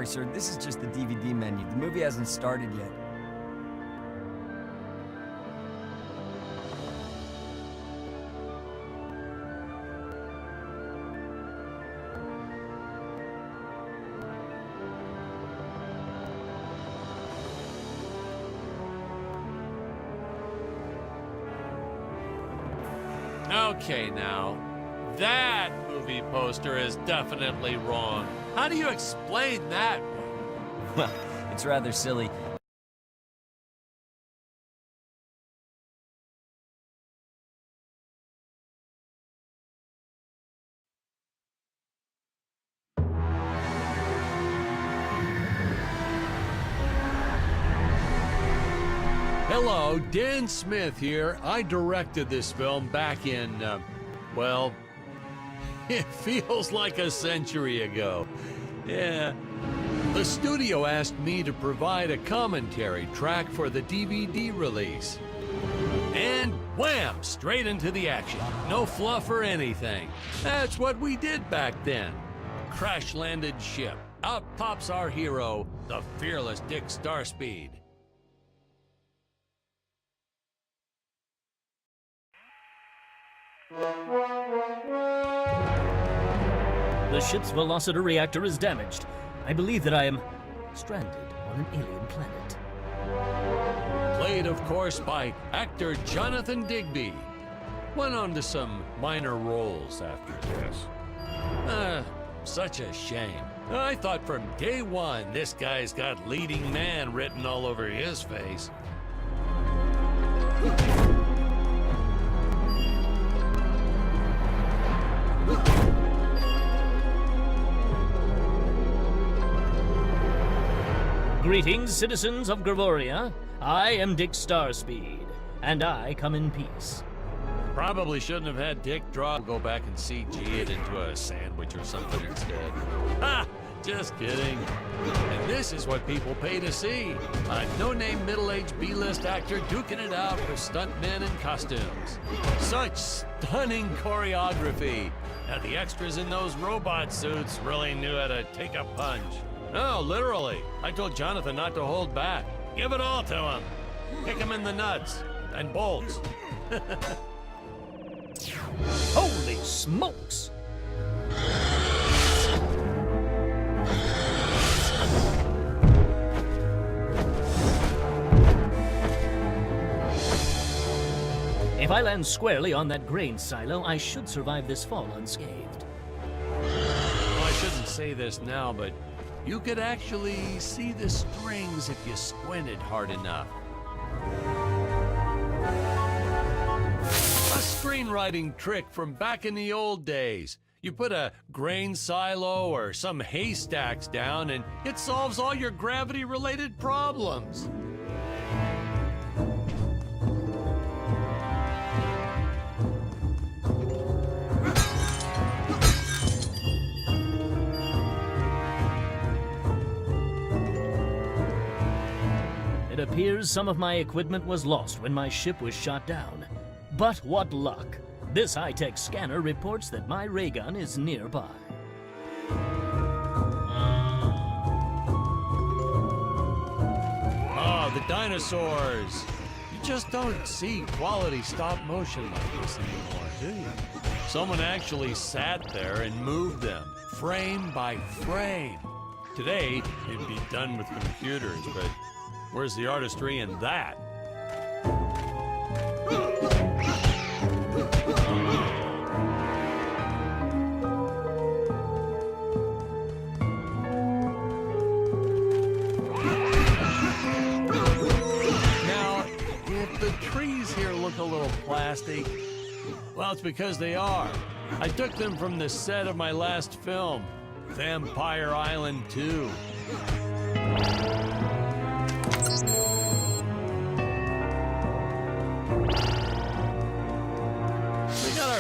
sorry, sir. This is just the DVD menu. The movie hasn't started yet. Okay, now, that movie poster is definitely wrong. How do you explain that one? Well, it's rather silly. Hello, Dan Smith here. I directed this film back in, well, it feels like a century ago. Yeah. The studio asked me to provide a commentary track for the DVD release. And wham! Straight into the action. No fluff or anything. That's what we did back then. Crash-landed ship. Out pops our hero, the fearless Dick Starspeed. The ship's velocity reactor is damaged. I believe that I am stranded on an alien planet. Played, of course, by actor Jonathan Digby. Went on to some minor roles after this. Such a shame. I thought from day one this guy's got leading man written all over his face. Greetings, citizens of Gravoria. I am Dick Starspeed, and I come in peace. Probably shouldn't have had Dick go back and CG it into a sandwich or something instead. Ha! Just kidding. And this is what people pay to see. A no-name middle-aged B-list actor duking it out with stuntmen in costumes. Such stunning choreography. Now the extras in those robot suits really knew how to take a punch. No, literally. I told Jonathan not to hold back. Give it all to him. Kick him in the nuts and bolts. Holy smokes! If I land squarely on that grain silo, I should survive this fall unscathed. Well, I shouldn't say this now, but you could actually see the strings if you squinted hard enough. A screenwriting trick from back in the old days. You put a grain silo or some haystacks down and it solves all your gravity-related problems. It appears some of my equipment was lost when my ship was shot down. But what luck! This high-tech scanner reports that my ray gun is nearby. Oh, the dinosaurs! You just don't see quality stop motion like this anymore, do you? Someone actually sat there and moved them, frame by frame. Today, it'd be done with computers, but where's the artistry in that? Now, if the trees here look a little plastic, well, it's because they are. I took them from the set of my last film, Vampire Island 2.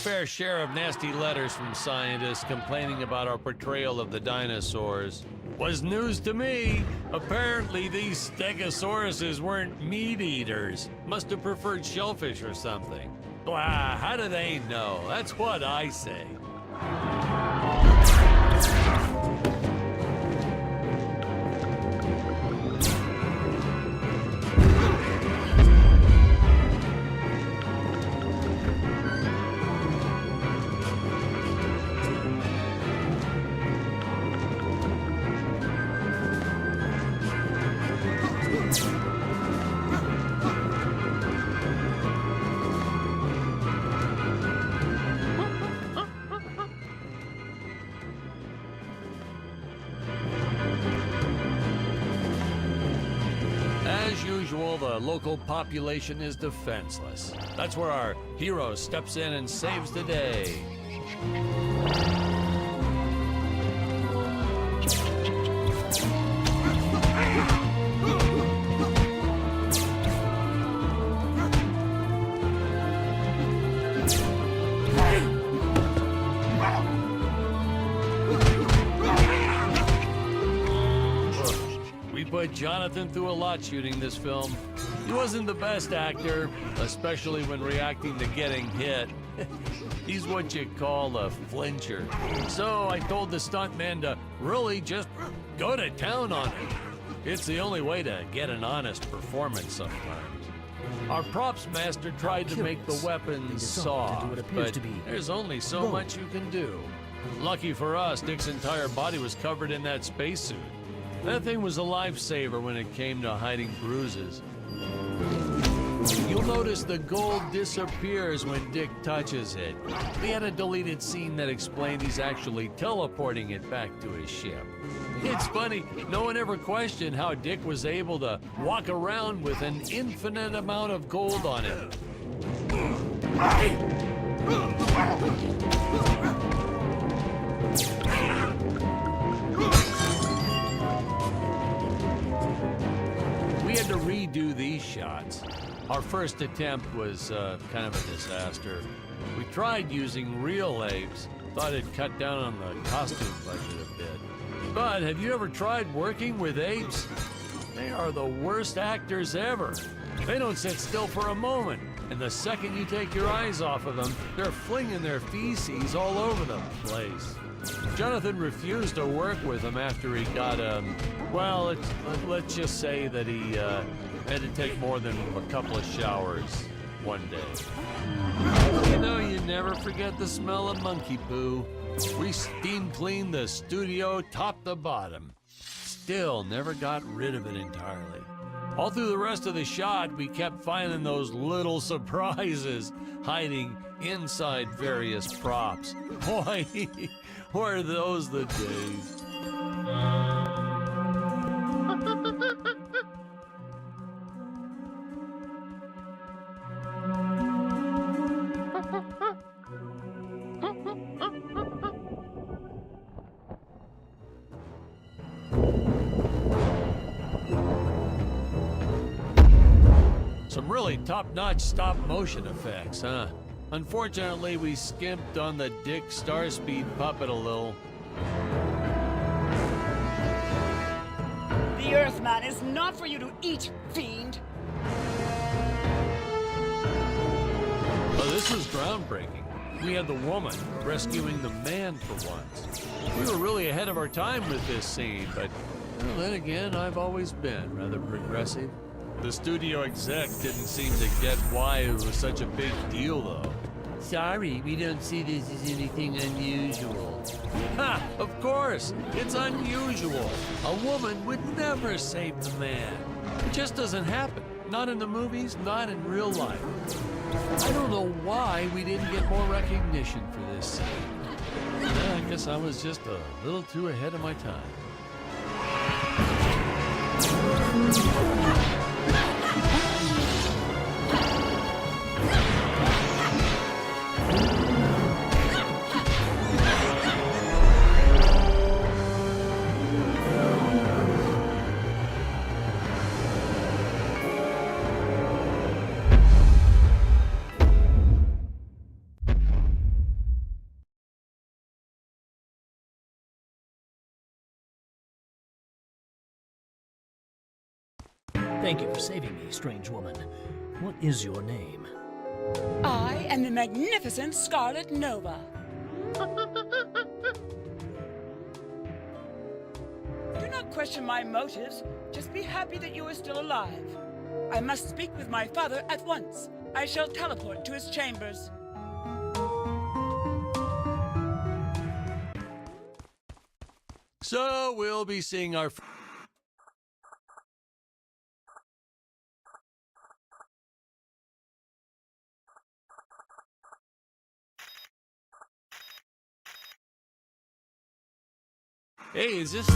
Fair share of nasty letters from scientists complaining about our portrayal of the dinosaurs. Was news to me. Apparently these stegosauruses weren't meat eaters. Must have preferred shellfish or something. Wow, how do they know? That's what I say. usual, the local population is defenseless. That's where our hero steps in and saves the day. Put Jonathan through a lot shooting this film. He wasn't the best actor, especially when reacting to getting hit. He's what you call a flincher. So I told the stuntman to really just go to town on it. It's the only way to get an honest performance sometimes. Our props master tried to make the weapons soft, but there's only so much you can do. Lucky for us, Dick's entire body was covered in that spacesuit. That thing was a lifesaver when it came to hiding bruises. You'll notice the gold disappears when Dick touches it. They had a deleted scene that explained he's actually teleporting it back to his ship. It's funny, no one ever questioned how Dick was able to walk around with an infinite amount of gold on him. We had to redo these shots. Our first attempt was kind of a disaster. We tried using real apes, thought it'd cut down on the costume budget a bit. But have you ever tried working with apes? They are the worst actors ever. They don't sit still for a moment, and the second you take your eyes off of them, they're flinging their feces all over the place. Jonathan refused to work with him after he got, well, let's just say that he had to take more than a couple of showers one day. You know, you never forget the smell of monkey poo. We steam cleaned the studio top to bottom. Still never got rid of it entirely. All through the rest of the shot, we kept finding those little surprises hiding inside various props. Boy, were those the days. Some really top-notch stop-motion effects, huh? Unfortunately, we skimped on the Dick Starspeed puppet a little. The Earthman is not for you to eat, fiend! Well, this was groundbreaking. We had the woman rescuing the man for once. We were really ahead of our time with this scene, but well, then again, I've always been rather progressive. The studio exec didn't seem to get why it was such a big deal, though. Sorry, we don't see this as anything unusual. Ha! Of course! It's unusual! A woman would never save the man. It just doesn't happen. Not in the movies, not in real life. I don't know why we didn't get more recognition for this scene. I guess I was just a little too ahead of my time. Thank you for saving me, strange woman. What is your name? I am the magnificent Scarlet Nova. Do not question my motives. Just be happy that you are still alive. I must speak with my father at once. I shall teleport to his chambers. So we'll be seeing our... Hey, is this...